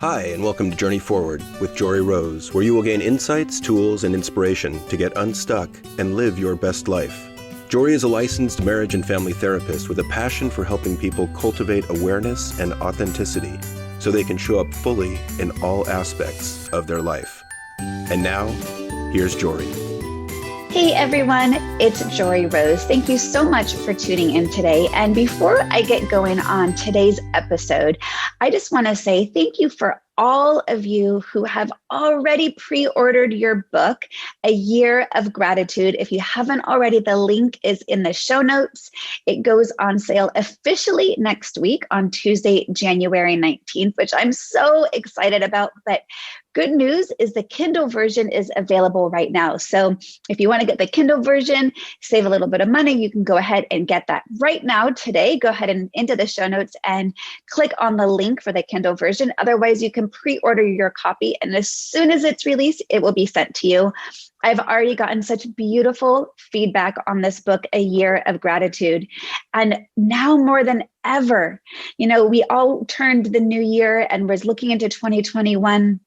Hi, and welcome to Journey Forward with Jory Rose, where you will gain insights, tools, and inspiration to get unstuck and live your best life. Jory is a licensed marriage and family therapist with a passion for helping people cultivate awareness and authenticity so they can show up fully in all aspects of their life. And now, here's Jory. Hey everyone, it's Jory Rose. Thank you so much for tuning in today. And before I get going on today's episode, I just want to say thank you for all of you who have already pre-ordered your book, A Year of Gratitude. If you haven't already, the link is in the show notes. It goes on sale officially next week on Tuesday, January 19th, which I'm so excited about. But good news is the Kindle version is available right now. So if you want to get the Kindle version, save a little bit of money, you can go ahead and get that right now today. Go ahead and into the show notes and click on the link for the Kindle version. Otherwise, you can pre-order your copy, and as soon as it's released, it will be sent to you. I've already gotten such beautiful feedback on this book, A Year of Gratitude. And now more than ever, we all turned the new year and was looking into 2021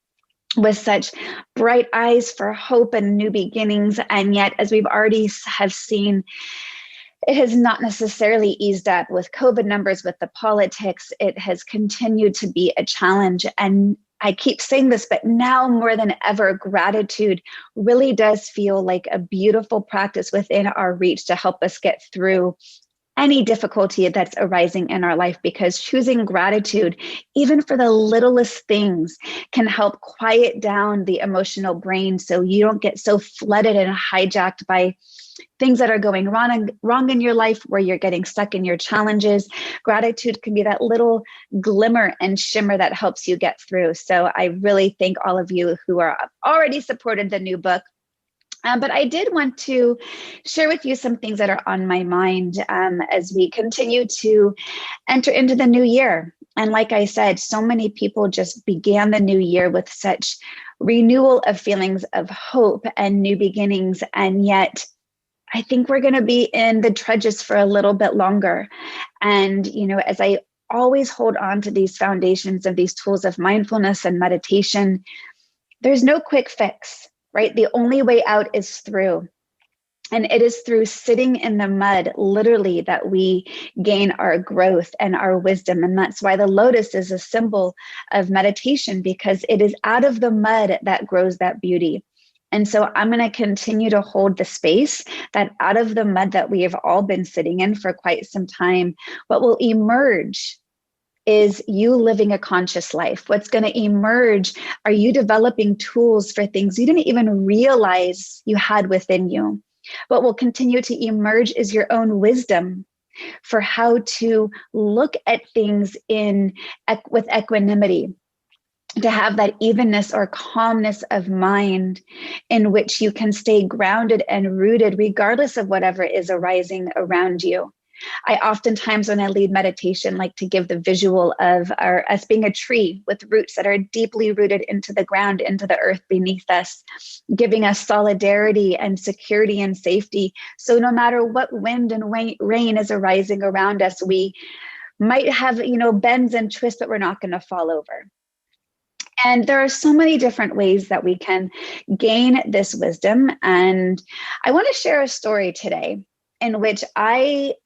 with such bright eyes for hope and new beginnings. And yet, as we've already have seen, it has not necessarily eased up with COVID numbers, with the politics. It has continued to be a challenge. And I keep saying this, but now more than ever, gratitude really does feel like a beautiful practice within our reach to help us get through any difficulty that's arising in our life, because choosing gratitude, even for the littlest things, can help quiet down the emotional brain so you don't get so flooded and hijacked by things that are going wrong in your life, where you're getting stuck in your challenges. Gratitude can be that little glimmer and shimmer that helps you get through. So I really thank all of you who are already supported the new book. But I did want to share with you some things that are on my mind as we continue to enter into the new year. And like I said, so many people just began the new year with such renewal of feelings of hope and new beginnings. And yet, I think we're going to be in the trenches for a little bit longer. And, as I always hold on to these foundations of these tools of mindfulness and meditation, there's no quick fix. Right? The only way out is through. And it is through sitting in the mud, literally, that we gain our growth and our wisdom. And that's why the lotus is a symbol of meditation, because it is out of the mud that grows that beauty. And so I'm going to continue to hold the space that out of the mud that we have all been sitting in for quite some time, what will emerge is you living a conscious life. What's going to emerge are you developing tools for things you didn't even realize you had within you. What will continue to emerge is your own wisdom for how to look at things with equanimity, to have that evenness or calmness of mind in which you can stay grounded and rooted regardless of whatever is arising around you. I oftentimes, when I lead meditation, like to give the visual of us being a tree with roots that are deeply rooted into the ground, into the earth beneath us, giving us solidarity and security and safety. So no matter what wind and rain is arising around us, we might have, bends and twists, but we're not going to fall over. And there are so many different ways that we can gain this wisdom. And I want to share a story today in which it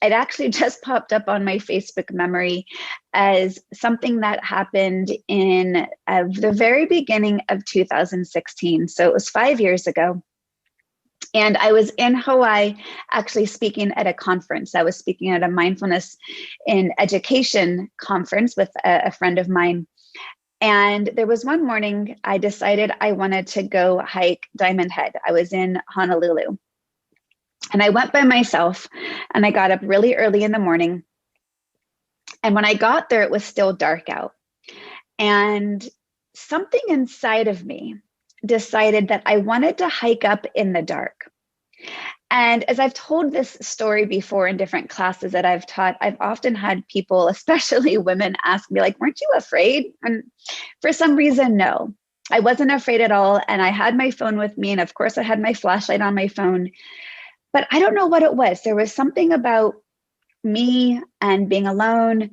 actually just popped up on my Facebook memory as something that happened in the very beginning of 2016. So it was 5 years ago. And I was in Hawaii, actually speaking at a conference. I was speaking at a mindfulness in education conference with a friend of mine. And there was one morning I decided I wanted to go hike Diamond Head. I was in Honolulu. And I went by myself, and I got up really early in the morning. And when I got there, it was still dark out. And something inside of me decided that I wanted to hike up in the dark. And as I've told this story before in different classes that I've taught, I've often had people, especially women, ask me, like, weren't you afraid? And for some reason, no, I wasn't afraid at all. And I had my phone with me. And of course, I had my flashlight on my phone. But I don't know what it was. There was something about me and being alone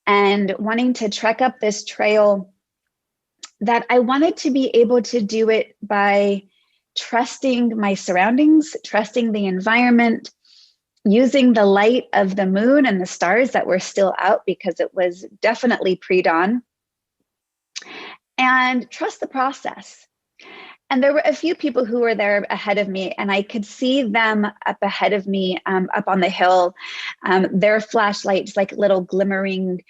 and wanting to trek up this trail that I wanted to be able to do it by trusting my surroundings, trusting the environment, using the light of the moon and the stars that were still out because it was definitely pre-dawn, and trust the process. And there were a few people who were there ahead of me, and I could see them up ahead of me, up on the hill, their flashlights, like little glimmering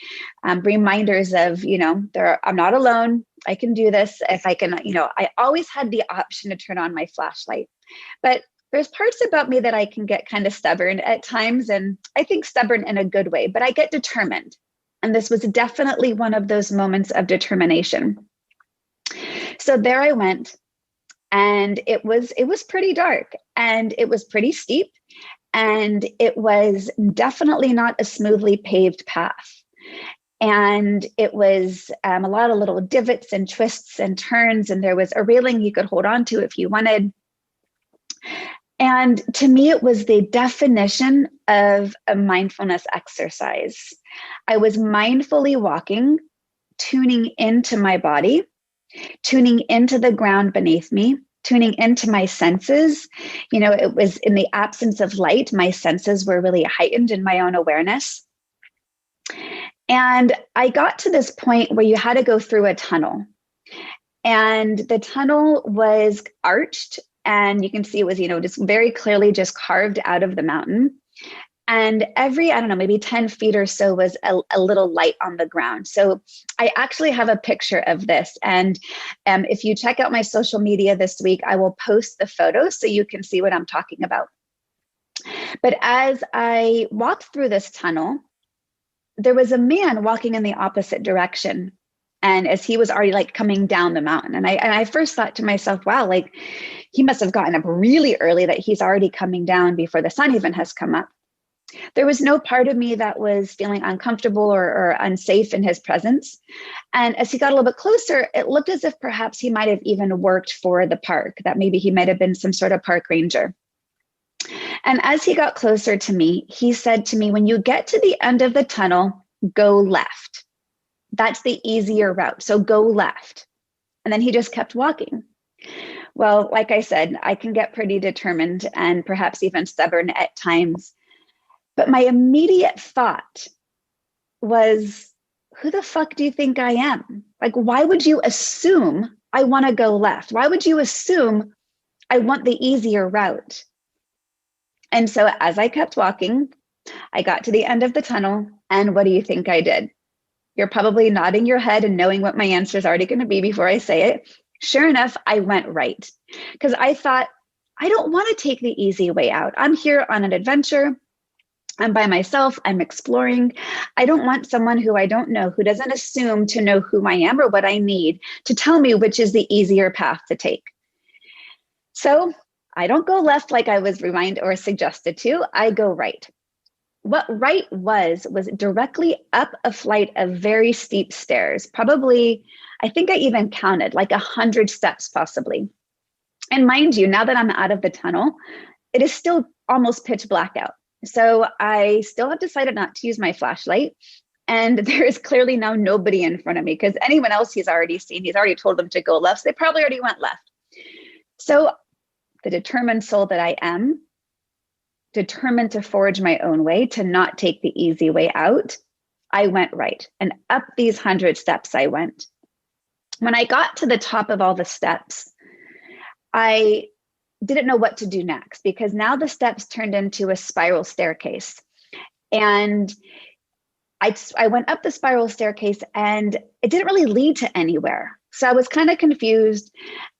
reminders of, I'm not alone. I can do this. If I can, I always had the option to turn on my flashlight. But there's parts about me that I can get kind of stubborn at times, and I think stubborn in a good way, but I get determined. And this was definitely one of those moments of determination. So there I went. And it was pretty dark, and it was pretty steep, and it was definitely not a smoothly paved path. And it was a lot of little divots and twists and turns, and there was a railing you could hold on to if you wanted. And to me, it was the definition of a mindfulness exercise. I was mindfully walking, tuning into my body, tuning into the ground beneath me, tuning into my senses. It was in the absence of light, my senses were really heightened in my own awareness. And I got to this point where you had to go through a tunnel. And the tunnel was arched, and you can see it was, just very clearly just carved out of the mountain. And every, maybe 10 feet or so was a little light on the ground. So I actually have a picture of this. And if you check out my social media this week, I will post the photo so you can see what I'm talking about. But as I walked through this tunnel, there was a man walking in the opposite direction. And as he was already coming down the mountain. And I first thought to myself, wow, he must have gotten up really early that he's already coming down before the sun even has come up. There was no part of me that was feeling uncomfortable or unsafe in his presence. And as he got a little bit closer, it looked as if perhaps he might have even worked for the park, that maybe he might have been some sort of park ranger. And as he got closer to me, he said to me, when you get to the end of the tunnel, go left. That's the easier route. So go left. And then he just kept walking. Well, like I said, I can get pretty determined and perhaps even stubborn at times. But my immediate thought was, who the fuck do you think I am? Why would you assume I want to go left? Why would you assume I want the easier route? And so as I kept walking, I got to the end of the tunnel. And what do you think I did? You're probably nodding your head and knowing what my answer is already going to be before I say it. Sure enough, I went right. Because I thought, I don't want to take the easy way out. I'm here on an adventure. I'm by myself, I'm exploring. I don't want someone who I don't know, who doesn't assume to know who I am or what I need, to tell me which is the easier path to take. So I don't go left like I was reminded or suggested to, I go right. What right was directly up a flight of very steep stairs, probably, I think I even counted 100 steps possibly. And mind you, now that I'm out of the tunnel, it is still almost pitch black out. So I still have decided not to use my flashlight. And there is clearly now nobody in front of me, because anyone else he's already seen, he's already told them to go left. So they probably already went left. So the determined soul that I am, determined to forge my own way, to not take the easy way out, I went right. And up these 100 steps I went. When I got to the top of all the steps, I didn't know what to do next, because now the steps turned into a spiral staircase. And I went up the spiral staircase and it didn't really lead to anywhere. So I was kind of confused.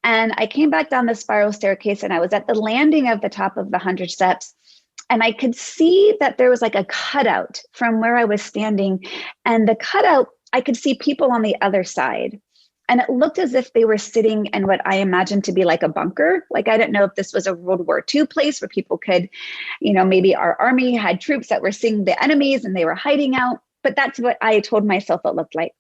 And I came back down the spiral staircase and I was at the landing of the top of the 100 steps. And I could see that there was a cutout from where I was standing. And the cutout, I could see people on the other side. And it looked as if they were sitting in what I imagined to be a bunker. I didn't know if this was a World War II place where people could, maybe our army had troops that were seeing the enemies and they were hiding out. But that's what I told myself it looked like.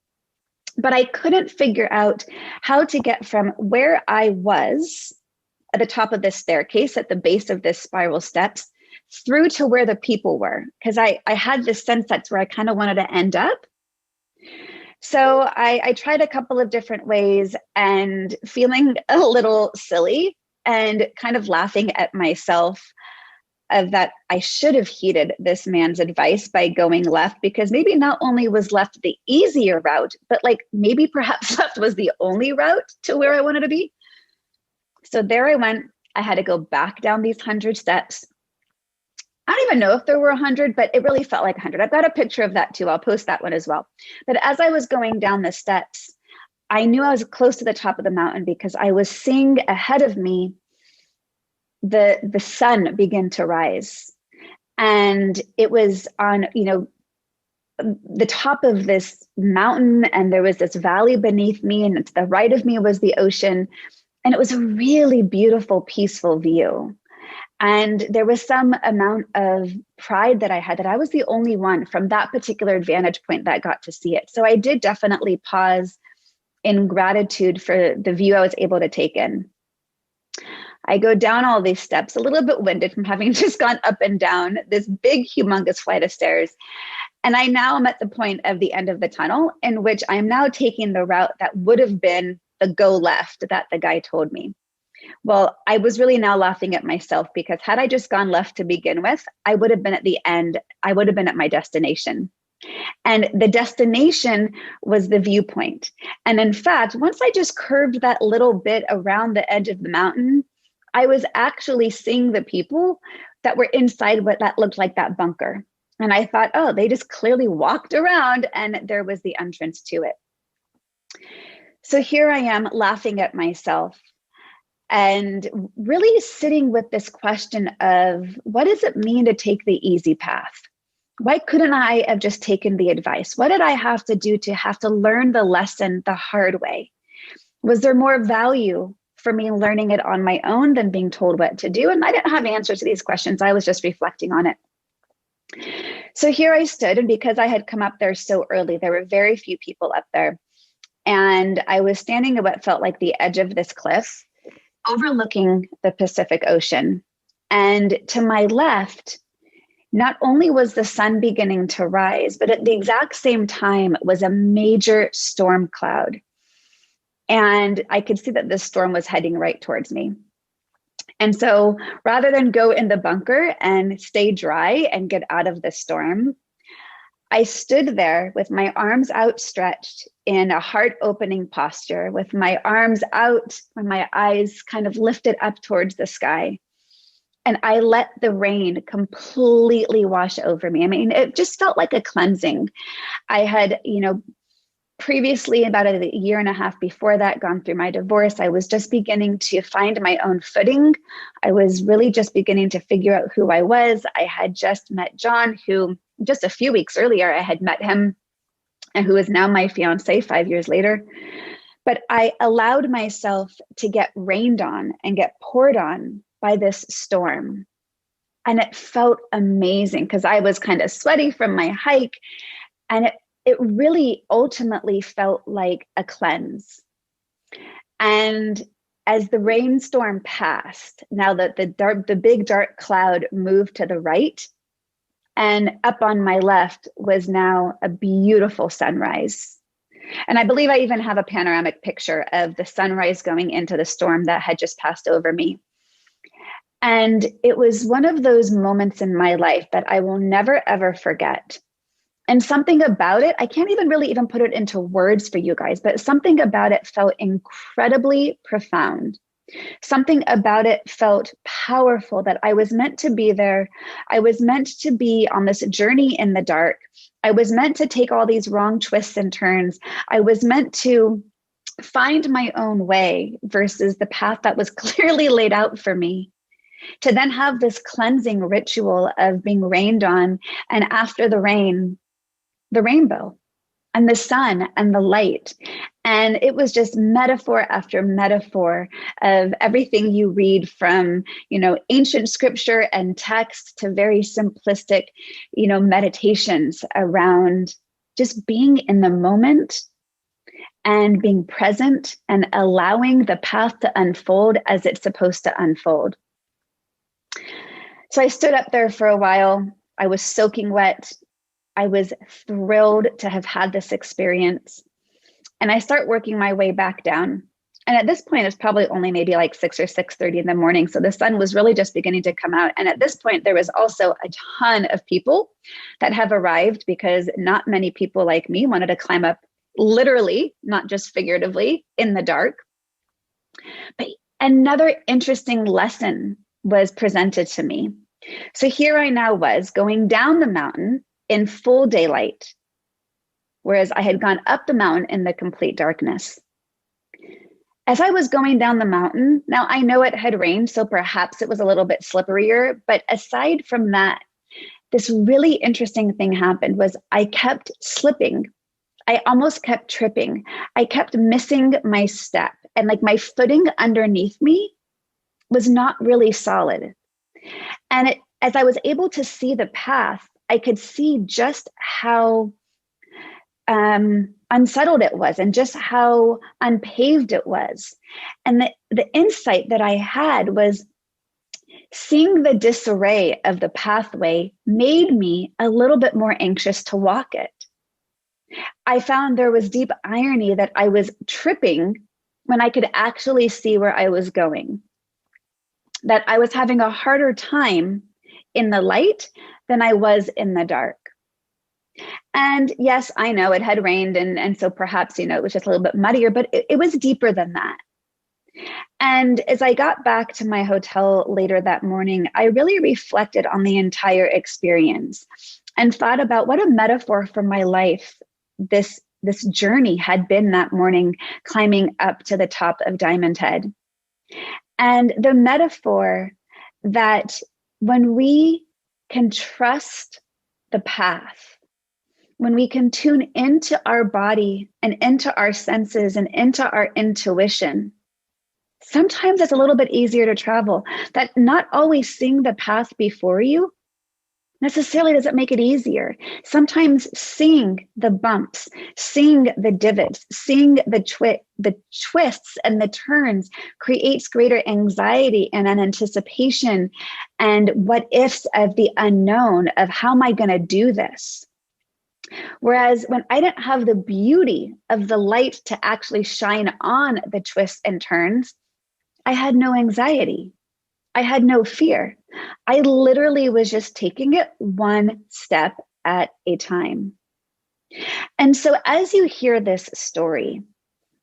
But I couldn't figure out how to get from where I was at the top of this staircase, at the base of this spiral steps, through to where the people were. Because I had this sense that's where I kind of wanted to end up. So I tried a couple of different ways and feeling a little silly and kind of laughing at myself of that I should have heeded this man's advice by going left, because maybe not only was left the easier route, but like maybe perhaps left was the only route to where I wanted to be. So there I went. I had to go back down these 100 steps. I don't even know if there were 100, but it really felt like 100. I've got a picture of that too. I'll post that one as well. But as I was going down the steps, I knew I was close to the top of the mountain because I was seeing ahead of me the sun begin to rise. And it was on, the top of this mountain, and there was this valley beneath me, and to the right of me was the ocean. And it was a really beautiful, peaceful view. And there was some amount of pride that I had that I was the only one from that particular vantage point that got to see it. So I did definitely pause in gratitude for the view I was able to take in. I go down all these steps, a little bit winded from having just gone up and down this big, humongous flight of stairs. And I now am at the point of the end of the tunnel, in which I'm now taking the route that would have been the go left that the guy told me. Well, I was really now laughing at myself, because had I just gone left to begin with, I would have been at the end. I would have been at my destination. And the destination was the viewpoint. And in fact, once I just curved that little bit around the edge of the mountain, I was actually seeing the people that were inside what that looked like that bunker. And I thought, oh, they just clearly walked around and there was the entrance to it. So here I am laughing at myself and really sitting with this question of, what does it mean to take the easy path? Why couldn't I have just taken the advice? What did I have to do to have to learn the lesson the hard way? Was there more value for me learning it on my own than being told what to do? And I didn't have answers to these questions. I was just reflecting on it. So here I stood, and because I had come up there so early, there were very few people up there. And I was standing at what felt like the edge of this cliff, overlooking the Pacific Ocean. And to my left, not only was the sun beginning to rise, but at the exact same time was a major storm cloud. And I could see that this storm was heading right towards me. And so rather than go in the bunker and stay dry and get out of the storm, I stood there with my arms outstretched in a heart-opening posture, with my arms out and my eyes kind of lifted up towards the sky. And I let the rain completely wash over me. I mean, it just felt like a cleansing. I had, previously, about a year and a half before that, gone through my divorce. I was just beginning to find my own footing. I was really just beginning to figure out who I was. I had just met John, who just a few weeks earlier, I had met him, and who is now my fiance 5 years later. But I allowed myself to get rained on and get poured on by this storm. And it felt amazing because I was kind of sweaty from my hike. And it really ultimately felt like a cleanse. And as the rainstorm passed, now that the big dark cloud moved to the right, and up on my left was now a beautiful sunrise. And I believe I even have a panoramic picture of the sunrise going into the storm that had just passed over me. And it was one of those moments in my life that I will never, ever forget. And something about it, I can't even really even put it into words for you guys, but something about it felt incredibly profound. Something about it felt powerful, that I was meant to be there. I was meant to be on this journey in the dark. I was meant to take all these wrong twists and turns. I was meant to find my own way versus the path that was clearly laid out for me. To then have this cleansing ritual of being rained on, and after the rain, the rainbow and the sun and the light. And it was just metaphor after metaphor of everything you read from, ancient scripture and text to very simplistic, meditations around just being in the moment and being present and allowing the path to unfold as it's supposed to unfold. So I stood up there for a while. I was soaking wet. I was thrilled to have had this experience. And I start working my way back down. And at this point, it's probably only maybe like 6 or 6:30 in the morning. So the sun was really just beginning to come out. And at this point, there was also a ton of people that have arrived because not many people like me wanted to climb up literally, not just figuratively, in the dark. But another interesting lesson was presented to me. So here I now was going down the mountain in full daylight, whereas I had gone up the mountain in the complete darkness. As I was going down the mountain, now I know it had rained, so perhaps it was a little bit slipperier, but aside from that, this really interesting thing happened was I kept slipping. I almost kept tripping. I kept missing my step, and like my footing underneath me was not really solid. And as I was able to see the path, I could see just how unsettled it was and just how unpaved it was. And the insight that I had was seeing the disarray of the pathway made me a little bit more anxious to walk it. I found there was deep irony that I was tripping when I could actually see where I was going, that I was having a harder time in the light than I was in the dark. And yes, I know it had rained, and so perhaps, it was just a little bit muddier, but it was deeper than that. And as I got back to my hotel later that morning, I really reflected on the entire experience and thought about what a metaphor for my life this journey had been that morning, climbing up to the top of Diamond Head. And the metaphor that when we can trust the path, when we can tune into our body and into our senses and into our intuition, sometimes it's a little bit easier to travel. That not always seeing the path before you necessarily doesn't make it easier. Sometimes seeing the bumps, seeing the divots, seeing the twists and the turns creates greater anxiety and an anticipation and what ifs of the unknown of how am I going to do this? Whereas when I didn't have the beauty of the light to actually shine on the twists and turns, I had no anxiety. I had no fear. I literally was just taking it one step at a time. And so as you hear this story,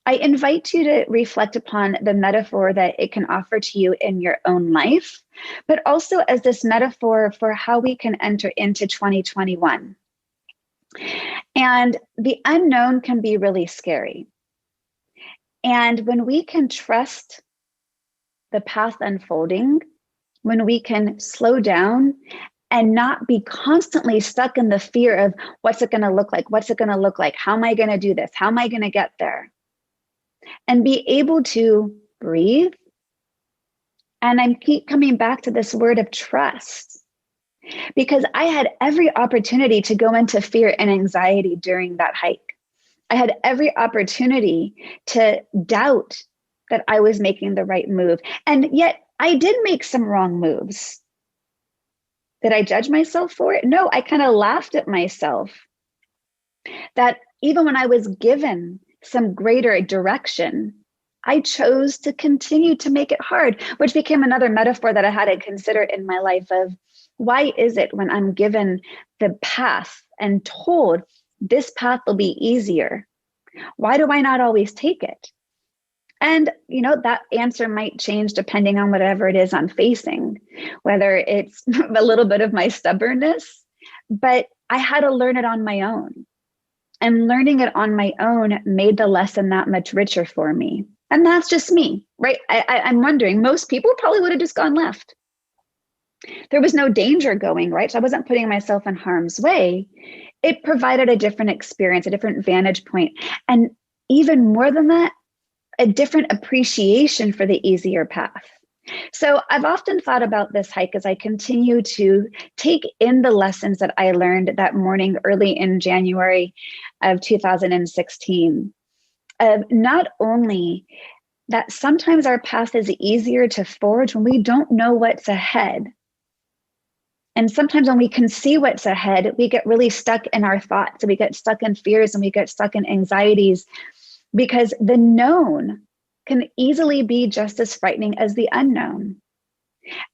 I invite you to reflect upon the metaphor that it can offer to you in your own life, but also as this metaphor for how we can enter into 2021. And the unknown can be really scary. And when we can trust the path unfolding, when we can slow down and not be constantly stuck in the fear of what's it going to look like? What's it going to look like? How am I going to do this? How am I going to get there? And be able to breathe. And I keep coming back to this word of trust, because I had every opportunity to go into fear and anxiety during that hike. I had every opportunity to doubt that I was making the right move. And yet I did make some wrong moves. Did I judge myself for it? No, I kind of laughed at myself. That even when I was given some greater direction, I chose to continue to make it hard, which became another metaphor that I had to consider in my life of why is it when I'm given the path and told this path will be easier, why do I not always take it? And, that answer might change depending on whatever it is I'm facing, whether it's a little bit of my stubbornness, but I had to learn it on my own. And learning it on my own made the lesson that much richer for me. And that's just me, right? I'm wondering, most people probably would have just gone left. There was no danger going, right? So I wasn't putting myself in harm's way. It provided a different experience, a different vantage point. And even more than that, a different appreciation for the easier path. So I've often thought about this hike as I continue to take in the lessons that I learned that morning early in January of 2016. Of not only that sometimes our path is easier to forge when we don't know what's ahead. And sometimes when we can see what's ahead, we get really stuck in our thoughts, and we get stuck in fears, and we get stuck in anxieties because the known can easily be just as frightening as the unknown.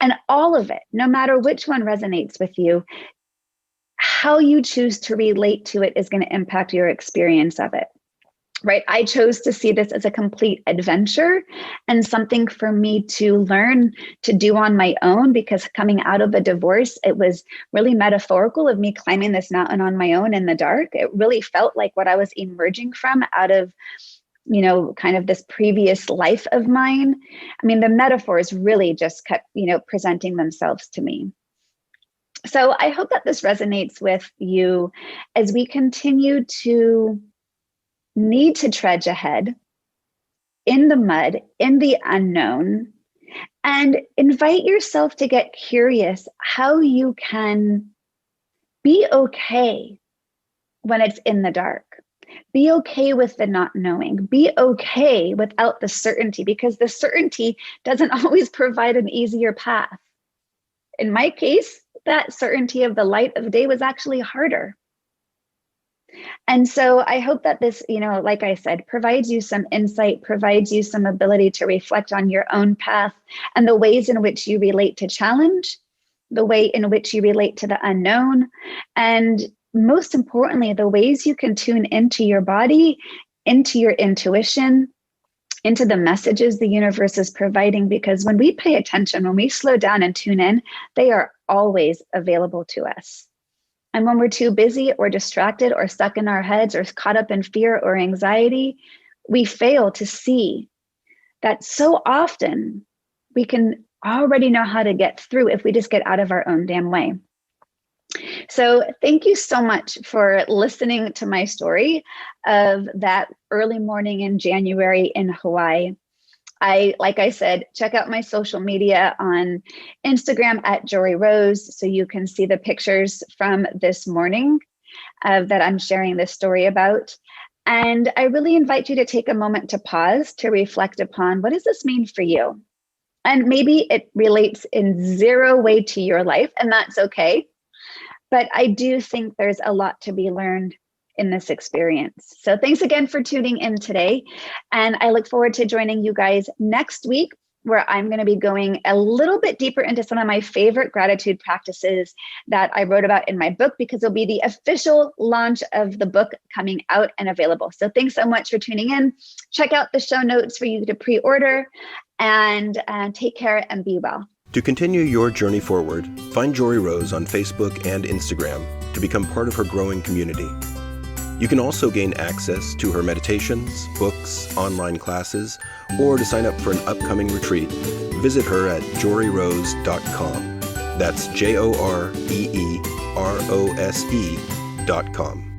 And all of it, no matter which one resonates with you, how you choose to relate to it is going to impact your experience of it. Right? I chose to see this as a complete adventure and something for me to learn to do on my own, because coming out of a divorce, it was really metaphorical of me climbing this mountain on my own in the dark. It really felt like what I was emerging from out of, kind of this previous life of mine. I mean, the metaphors really just kept, presenting themselves to me. So I hope that this resonates with you as we continue to need to trudge ahead in the mud, in the unknown, and invite yourself to get curious how you can be okay when it's in the dark. Be okay with the not knowing. Be okay without the certainty, because the certainty doesn't always provide an easier path. In my case, that certainty of the light of day was actually harder. And so I hope that this, like I said, provides you some insight, provides you some ability to reflect on your own path and the ways in which you relate to challenge, the way in which you relate to the unknown, and most importantly, the ways you can tune into your body, into your intuition, into the messages the universe is providing. Because when we pay attention, when we slow down and tune in, they are always available to us. And when we're too busy or distracted or stuck in our heads or caught up in fear or anxiety, we fail to see that so often we can already know how to get through if we just get out of our own damn way. So thank you so much for listening to my story of that early morning in January in Hawaii. Like I said, check out my social media on Instagram at Jory Rose, so you can see the pictures from this morning that I'm sharing this story about. And I really invite you to take a moment to pause, to reflect upon, what does this mean for you? And maybe it relates in zero way to your life, and that's okay. But I do think there's a lot to be learned in this experience. So thanks again for tuning in today. And I look forward to joining you guys next week, where I'm going to be going a little bit deeper into some of my favorite gratitude practices that I wrote about in my book, because it'll be the official launch of the book coming out and available. So thanks so much for tuning in. Check out the show notes for you to pre-order, and take care and be well. To continue your journey forward, find Jory Rose on Facebook and Instagram to become part of her growing community. You can also gain access to her meditations, books, online classes, or to sign up for an upcoming retreat. Visit her at joryrose.com. That's JOREEROSE.com.